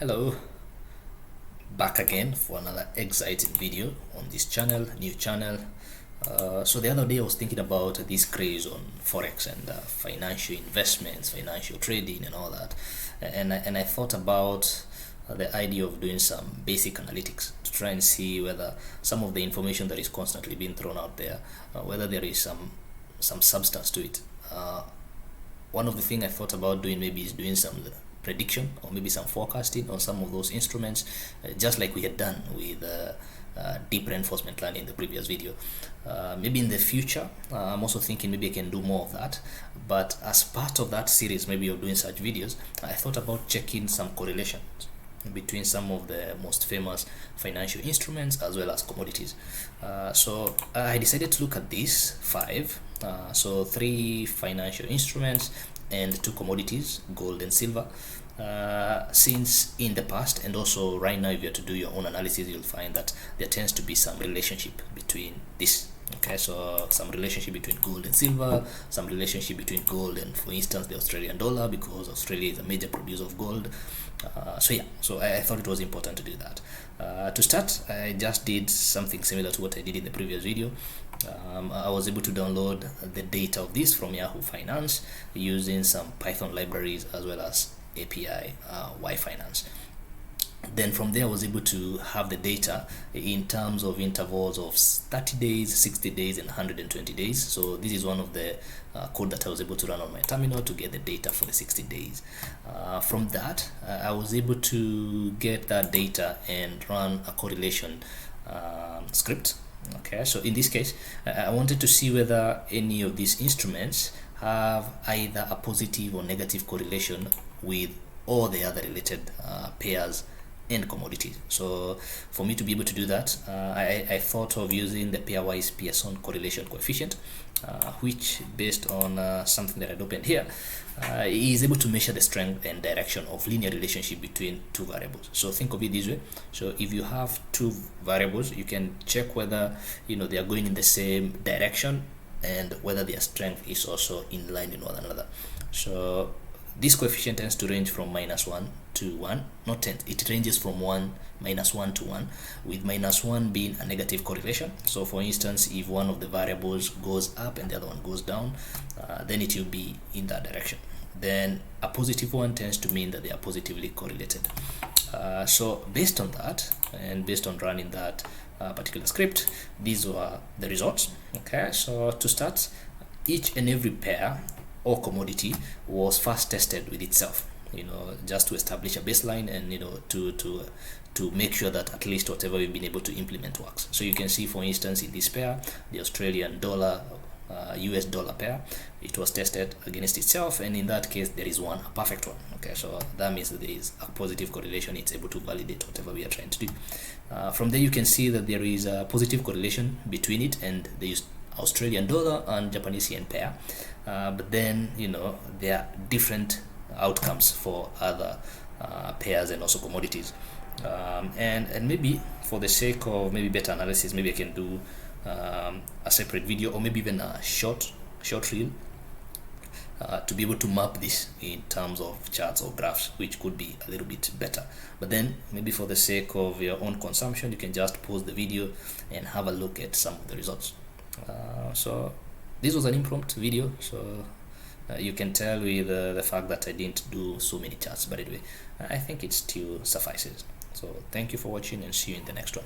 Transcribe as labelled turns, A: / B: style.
A: Hello, back again for another exciting video on this channel, new channel. So the other day I was thinking about this craze on forex and financial investments, financial trading and all that, and I thought about the idea of doing some basic analytics to try and see whether some of the information that is constantly being thrown out there, whether there is some substance to it. One of the things I thought about doing maybe is doing some prediction or maybe some forecasting on some of those instruments, just like we had done with deep reinforcement learning in the previous video. Maybe in the future, I'm also thinking maybe I can do more of that, but as part of that series maybe of doing such videos, I thought about checking some correlations between some of the most famous financial instruments as well as commodities. So I decided to look at these five, so 3 financial instruments and 2 commodities, gold and silver. Since in the past and also right now, if you have to do your own analysis, you'll find that there tends to be some relationship between this. Okay, so some relationship between gold and silver, some relationship between gold and, for instance, the Australian dollar, because Australia is a major producer of gold. So I thought it was important to do that. To start, I just did something similar to what I did in the previous video. I was able to download the data of this from Yahoo Finance using some Python libraries as well as API Y-Finance. Then from there I was able to have the data in terms of intervals of 30 days, 60 days and 120 days. So this is one of the code that I was able to run on my terminal to get the data for the 60 days. From that I was able to get that data and run a correlation script. Okay, so in this case I wanted to see whether any of these instruments have either a positive or negative correlation with all the other related pairs and commodities. So for me to be able to do that, I thought of using the pairwise Pearson correlation coefficient, which based on something that I'd opened here, is able to measure the strength and direction of linear relationship between 2 variables. So think of it this way. So if you have 2 variables, you can check whether they are going in the same direction and whether their strength is also in line with one another. So this coefficient tends to range from -1 to 1, not 10, it ranges from -1 to 1, with -1 being a negative correlation. So for instance, if one of the variables goes up and the other one goes down, then it will be in that direction. Then a positive one tends to mean that they are positively correlated. So based on that and based on running that particular script, these were the results. Okay, so to start, each and every pair or commodity was first tested with itself, just to establish a baseline and to make sure that at least whatever we've been able to implement works. So you can see, for instance, in this pair, the Australian dollar US dollar pair, it was tested against itself, and in that case there is a perfect one. Okay, so that means that there is a positive correlation. It's able to validate whatever we are trying to do. From there you can see that there is a positive correlation between it and the Australian dollar and Japanese yen pair, but then there are different outcomes for other pairs and also commodities, and maybe for the sake of maybe better analysis, maybe I can do a separate video or maybe even a short reel to be able to map this in terms of charts or graphs, which could be a little bit better. But then maybe for the sake of your own consumption, you can just pause the video and have a look at some of the results. So this was an impromptu video, so you can tell with the fact that I didn't do so many charts, but anyway, I think it still suffices. So thank you for watching and see you in the next one.